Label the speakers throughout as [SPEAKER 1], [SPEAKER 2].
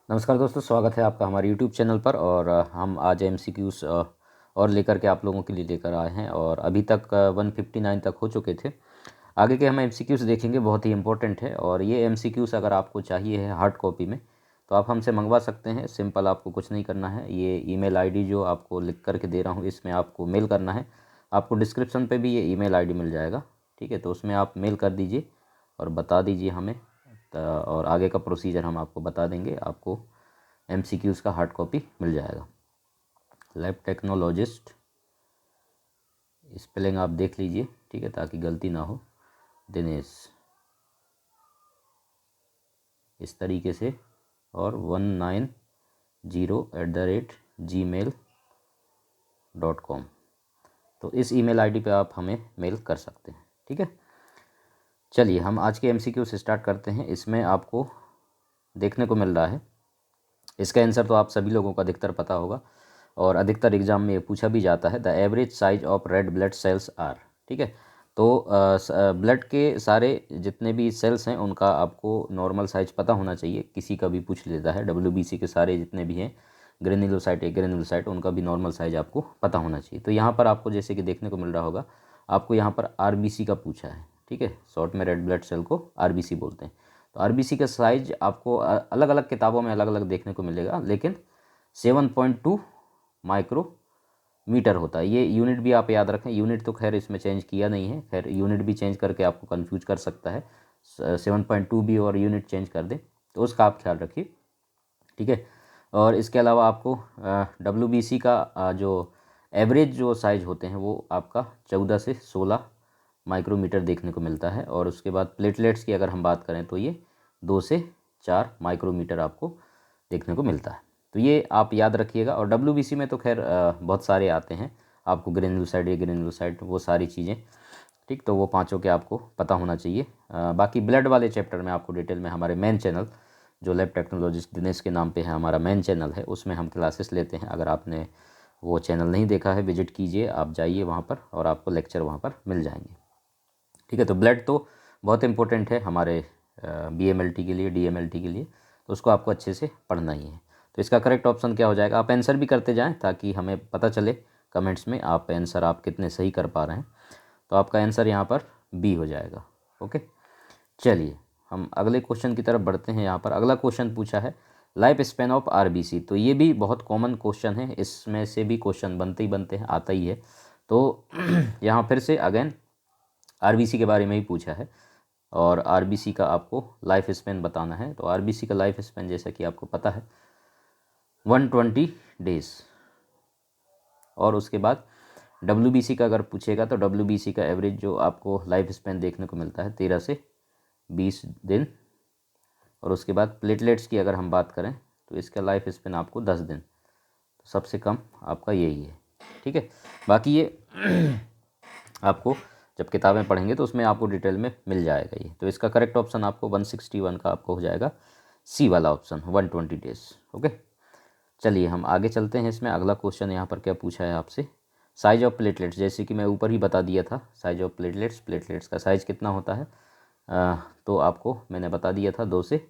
[SPEAKER 1] नमस्कार दोस्तों, स्वागत है आपका हमारे YouTube चैनल पर। और हम आज MCQs और लेकर के आप लोगों के लिए लेकर आए हैं। और अभी तक 159 तक हो चुके थे। आगे के हम MCQs देखेंगे, बहुत ही इंपॉर्टेंट है। और ये MCQs अगर आपको चाहिए है हार्ड कॉपी में तो आप हमसे मंगवा सकते हैं। सिंपल, आपको कुछ नहीं करना है। ये ईमेल आईडी जो आपको लिख करके दे रहा हूँ, इसमें आपको मेल करना है। आपको डिस्क्रिप्शन पे भी ये ईमेल आईडी मिल जाएगा, ठीक है। तो उसमें आप मेल कर दीजिए और बता दीजिए हमें। और आगे का प्रोसीजर हम आपको बता देंगे। आपको MCQs का हार्ड कॉपी मिल जाएगा। लैब टेक्नोलॉजिस्ट, स्पेलिंग आप देख लीजिए, ठीक है, ताकि गलती ना हो। दिनेश, इस तरीके से, और 190@gmail.com। तो इस ईमेल आईडी पे आप हमें मेल कर सकते हैं, ठीक है। चलिए हम आज के MCQ से स्टार्ट करते हैं। इसमें आपको देखने को मिल रहा है, इसका आंसर तो आप सभी लोगों को अधिकतर पता होगा और अधिकतर एग्जाम में ये पूछा भी जाता है। The average size of red blood cells are, ठीक है। तो ब्लड के सारे जितने भी सेल्स हैं उनका आपको नॉर्मल साइज पता होना चाहिए। किसी का भी पूछ लेता है, WBC के सारे जितने भी हैं, ग्रेन्युलोसाइट, एग्रेन्युलोसाइट, उनका भी नॉर्मल साइज आपको पता होना चाहिए। तो यहाँ पर आपको जैसे कि देखने को मिल रहा होगा, आपको यहाँ पर RBC का पूछा है, ठीक है। शॉर्ट में रेड ब्लड सेल को RBC बोलते हैं। तो RBC का साइज आपको अलग अलग किताबों में अलग अलग देखने को मिलेगा, लेकिन 7.2 माइक्रोमीटर होता है। ये यूनिट भी आप याद रखें। यूनिट तो खैर इसमें चेंज किया नहीं है, खैर यूनिट भी चेंज करके आपको कंफ्यूज कर सकता है। 7.2 भी और यूनिट चेंज कर दे तो उसका आप ख्याल रखिए, ठीक है। और इसके अलावा आपको WBC का जो एवरेज जो साइज होते हैं वो आपका 14 से 16 माइक्रोमीटर देखने को मिलता है। और उसके बाद प्लेटलेट्स की अगर हम बात करें तो ये 2 से 4 माइक्रोमीटर आपको देखने को मिलता है। तो ये आप याद रखिएगा। और WBC में तो खैर बहुत सारे आते हैं, आपको ग्रेन्युलोसाइट, ये ग्रेन्युलोसाइट, वो सारी चीज़ें, ठीक। तो वो पांचों के आपको पता होना चाहिए। बाकी ब्लड वाले चैप्टर में आपको डिटेल में हमारे मेन चैनल, जो लैब टेक्नोलॉजिस्ट दिनेश के नाम पे है, हमारा मेन चैनल है, उसमें हम क्लासेस लेते हैं। अगर आपने वो चैनल नहीं देखा है, विजिट कीजिए, आप जाइए वहाँ पर और आपको लेक्चर वहाँ पर मिल जाएंगे, ठीक है। तो ब्लड तो बहुत इंपॉर्टेंट है हमारे BMLT के लिए, DMLT के लिए, तो उसको आपको अच्छे से पढ़ना ही है। तो इसका करेक्ट ऑप्शन क्या हो जाएगा? आप आंसर भी करते जाएं ताकि हमें पता चले कमेंट्स में आप आंसर आप कितने सही कर पा रहे हैं। तो आपका आंसर यहाँ पर B हो जाएगा, ओके। चलिए हम अगले क्वेश्चन की तरफ बढ़ते हैं। यहाँ पर अगला क्वेश्चन पूछा है लाइफ स्पेन ऑफ RBC। तो ये भी बहुत कॉमन क्वेश्चन है, इसमें से भी क्वेश्चन बनते ही बनते हैं, आता ही है। तो यहाँ फिर से अगेन RBC के बारे में ही पूछा है और RBC का आपको लाइफ स्पेन बताना है। तो RBC का लाइफ स्पेन जैसा कि आपको पता है 120 डेज। और उसके बाद WBC का अगर पूछेगा तो WBC का एवरेज जो आपको लाइफ स्पेन देखने को मिलता है 13 से 20 दिन। और उसके बाद प्लेटलेट्स की अगर हम बात करें तो इसका लाइफ स्पेन आपको 10 दिन। तो सबसे कम आपका यही है, ठीक है। बाकी ये आपको जब किताबें पढ़ेंगे तो उसमें आपको डिटेल में मिल जाएगा ये। तो इसका करेक्ट ऑप्शन आपको 161 का आपको हो जाएगा C वाला ऑप्शन, 120 डेज, ओके। चलिए हम आगे चलते हैं। इसमें अगला क्वेश्चन यहाँ पर क्या पूछा है आपसे, साइज ऑफ प्लेटलेट्स। जैसे कि मैं ऊपर ही बता दिया था, साइज ऑफ प्लेटलेट्स, प्लेटलेट्स का साइज कितना होता है, तो आपको मैंने बता दिया था 2 से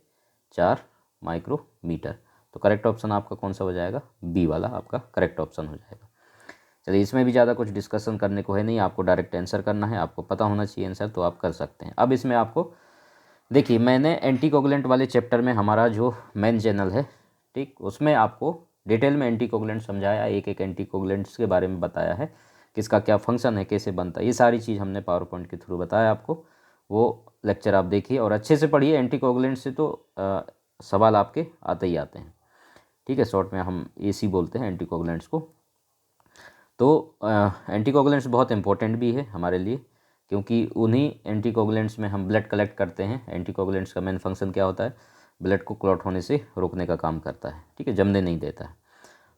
[SPEAKER 1] 4 माइक्रोमीटर। तो करेक्ट ऑप्शन आपका कौन सा हो जाएगा? B वाला आपका करेक्ट ऑप्शन हो जाएगा। चलिए इसमें भी ज़्यादा कुछ डिस्कशन करने को है नहीं, आपको डायरेक्ट आंसर करना है, आपको पता होना चाहिए आंसर, तो आप कर सकते हैं। अब इसमें आपको देखिए, मैंने एंटीकोगुलेंट वाले चैप्टर में हमारा जो मेन चैनल है, ठीक, उसमें आपको डिटेल में एंटीकोगुलेंट समझाया, एक एक एंटीकोगुलेंट्स के बारे में बताया है, किसका क्या फंक्शन है, कैसे बनता है, ये सारी चीज़ हमने पावर पॉइंट के थ्रू बताया आपको। वो लेक्चर आप देखिए और अच्छे से पढ़िए। एंटीकोगुलेंट से तो सवाल आपके आते ही आते हैं, ठीक है। शॉर्ट में हम AC बोलते हैं एंटीकोगुलेंट्स को। तो एंटीकोगुलेंट्स बहुत इंपॉर्टेंट भी है हमारे लिए, क्योंकि उन्हीं एंटीकोगुलेंट्स में हम ब्लड कलेक्ट करते हैं। एंटीकोगुलेंट्स का मेन फंक्शन क्या होता है? ब्लड को क्लॉट होने से रोकने का काम करता है, ठीक है, जमने नहीं देता है।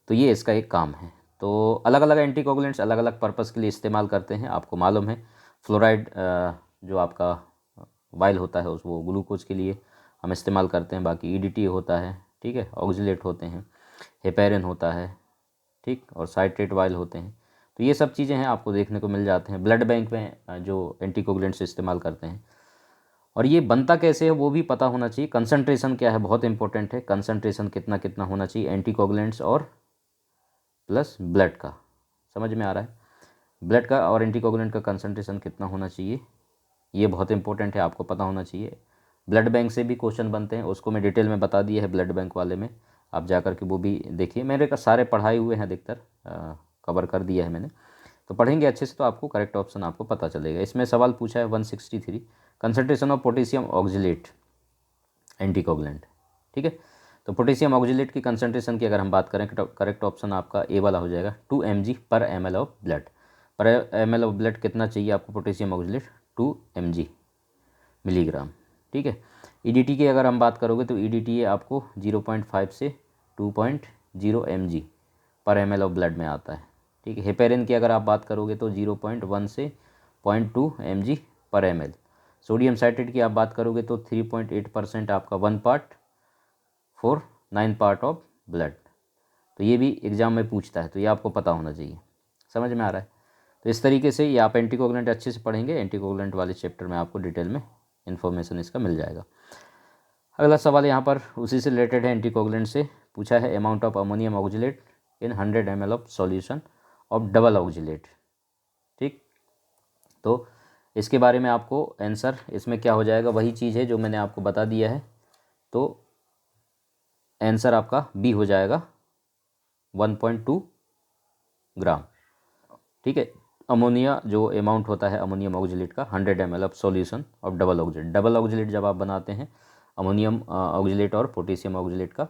[SPEAKER 1] तो ये इसका एक काम है। तो अलग अलग एंटीकोगुलेंट्स अलग अलग पर्पस के लिए इस्तेमाल करते हैं, आपको मालूम है। फ्लोराइड जो आपका वाइल होता है उस वो ग्लूकोज के लिए हम इस्तेमाल करते हैं। बाकी EDTA होता है, ठीक है, ऑक्जिलेट होते हैं, हेपेरिन होता है, ठीक, और साइट्रेट वाइल होते हैं। तो ये सब चीज़ें हैं, आपको देखने को मिल जाते हैं ब्लड बैंक में जो एंटीकोगुलेंट्स इस्तेमाल करते हैं। और ये बनता कैसे है वो भी पता होना चाहिए। कंसंट्रेशन क्या है, बहुत इंपॉर्टेंट है। कंसंट्रेशन कितना कितना होना चाहिए एंटीकोगुलेंट्स और प्लस ब्लड का, समझ में आ रहा है? ब्लड का और एंटीकोगुलेंट का कंसंट्रेशन कितना होना चाहिए, ये बहुत इंपॉर्टेंट है, आपको पता होना चाहिए। ब्लड बैंक से भी क्वेश्चन बनते हैं, उसको मैं डिटेल में बता दिया है ब्लड बैंक वाले में, आप जा कर के वो भी देखिए। मेरे का सारे पढ़ाए हुए हैं अधिकतर, कवर कर दिया है मैंने, तो पढ़ेंगे अच्छे से तो आपको करेक्ट ऑप्शन आपको पता चलेगा। इसमें सवाल पूछा है 163, concentration of potassium oxalate anticoagulant, ठीक है। तो पोटेशियम ऑक्जिलेट की कंसंट्रेशन की अगर हम बात करें, करेक्ट ऑप्शन आपका ए वाला हो जाएगा, 2 mg पर ml ऑफ ब्लड। पर ml ऑफ ब्लड कितना चाहिए आपको पोटेशियम ऑक्जिलेट, 2 mg मिलीग्राम, ठीक है। ईडीटी की अगर हम बात करोगे तो ईडीटी आपको 0.5 से 2.0 mg पर ml ऑफ ब्लड में आता है, ठीक है। हेपेरिन की अगर आप बात करोगे तो 0.1 से 0.2 mg पर ml। सोडियम साइट्रेट की आप बात करोगे तो 3.8% आपका 1 part for 9 part of blood. तो ये भी एग्जाम में पूछता है, तो ये आपको पता होना चाहिए, समझ में आ रहा है? तो इस तरीके से ये आप एंटीकोगुलेंट अच्छे से पढ़ेंगे, एंटीकोगुलेंट वाले चैप्टर में आपको डिटेल में इन्फॉर्मेशन इसका मिल जाएगा। अगला सवाल यहाँ पर उसी से रिलेटेड है, एंटीकोगुलेंट से पूछा है, amount of ammonium oxalate in 100 ml of solution of double oxalate, ठीक। तो इसके बारे में आपको आंसर इसमें क्या हो जाएगा, वही चीज़ है जो मैंने आपको बता दिया है। तो आंसर आपका बी हो जाएगा 1.2 ग्राम, ठीक है। अमोनिया जो अमाउंट होता है अमोनियम ऑक्जिलेट का 100 ml of solution of double oxalate. Double oxalate जब आप बनाते हैं अमोनियम ऑक्जिलेट और पोटेशियम ऑक्जिलेट का,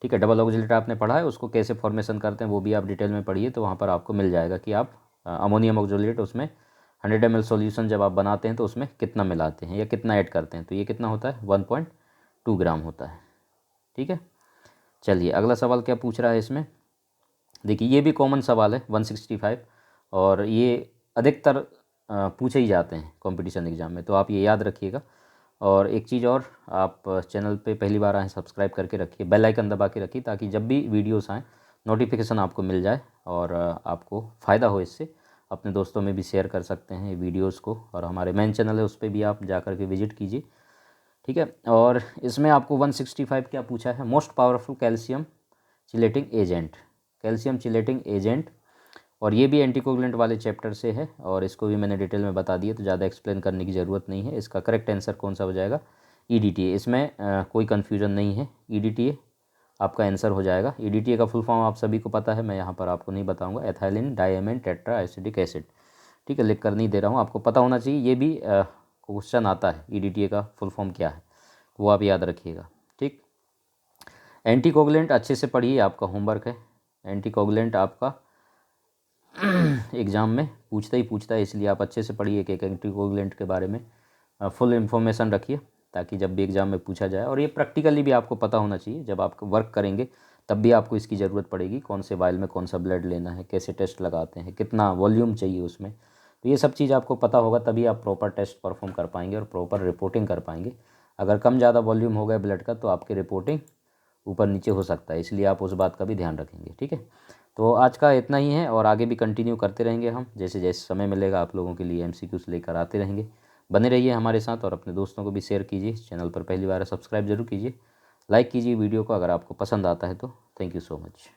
[SPEAKER 1] ठीक है। डबल ऑक्जिलेट आपने पढ़ा है, उसको कैसे फॉर्मेशन करते हैं वो भी आप डिटेल में पढ़िए, तो वहाँ पर आपको मिल जाएगा कि आप अमोनियम ऑक्जिलेट उसमें 100 ml सॉल्यूशन जब आप बनाते हैं तो उसमें कितना मिलाते हैं या कितना ऐड करते हैं, तो ये कितना होता है 1.2 ग्राम होता है, ठीक है। चलिए अगला सवाल क्या पूछ रहा है इसमें, देखिए ये भी कॉमन सवाल है 165, और ये अधिकतर पूछे ही जाते हैं कंपटीशन एग्जाम में, तो आप ये याद रखिएगा। और एक चीज़ और, आप चैनल पे पहली बार आएँ सब्सक्राइब करके रखिए, बेल आइकन दबा के रखिए, ताकि जब भी वीडियोस आएँ नोटिफिकेशन आपको मिल जाए और आपको फ़ायदा हो इससे। अपने दोस्तों में भी शेयर कर सकते हैं वीडियोस को, और हमारे मेन चैनल है उस पर भी आप जा कर के विजिट कीजिए, ठीक है। और इसमें आपको 165 क्या पूछा है, most powerful calcium chelating agent, calcium chelating agent, और ये भी एंटीकोगुलेंट वाले चैप्टर से है, और इसको भी मैंने डिटेल में बता दिया, तो ज़्यादा एक्सप्लेन करने की ज़रूरत नहीं है। इसका करेक्ट आंसर कौन सा हो जाएगा, ईडीटीए। इसमें कोई कन्फ्यूजन नहीं है, ईडीटीए आपका आंसर हो जाएगा। ईडीटीए का फुल फॉर्म आप सभी को पता है, मैं यहाँ पर आपको नहीं बताऊँगा, ethylene diamine tetra acidic acid, ठीक है। लिख कर नहीं दे रहा हूँ, आपको पता होना चाहिए, ये भी क्वेश्चन आता है ईडीटीए का फुल फॉर्म क्या है, वो आप याद रखिएगा, ठीक। एंटीकोगुलेंट अच्छे से पढ़िए, आपका होमवर्क है। एंटीकोगुलेंट आपका एग्ज़ाम में पूछता है, इसलिए आप अच्छे से पढ़िए, एक एंटीकोगुलेंट के बारे में फुल इन्फॉर्मेशन रखिए, ताकि जब भी एग्ज़ाम में पूछा जाए, और ये प्रैक्टिकली भी आपको पता होना चाहिए, जब आप वर्क करेंगे तब भी आपको इसकी ज़रूरत पड़ेगी, कौन से वाइल में कौन सा ब्लड लेना है, कैसे टेस्ट लगाते हैं, कितना वॉल्यूम चाहिए उसमें, तो ये सब चीज़ आपको पता होगा, तभी आप प्रॉपर टेस्ट परफॉर्म कर पाएंगे और प्रॉपर रिपोर्टिंग कर पाएंगे। अगर कम ज़्यादा वॉल्यूम हो गया ब्लड का तो आपकी रिपोर्टिंग ऊपर नीचे हो सकता है, इसलिए आप उस बात का भी ध्यान रखेंगे, ठीक है। तो आज का इतना ही है, और आगे भी कंटिन्यू करते रहेंगे हम, जैसे जैसे समय मिलेगा आप लोगों के लिए एमसीक्यूज लेकर आते रहेंगे। बने रहिए हमारे साथ, और अपने दोस्तों को भी शेयर कीजिए, चैनल पर पहली बार सब्सक्राइब जरूर कीजिए, लाइक कीजिए वीडियो को अगर आपको पसंद आता है तो। Thank you so much.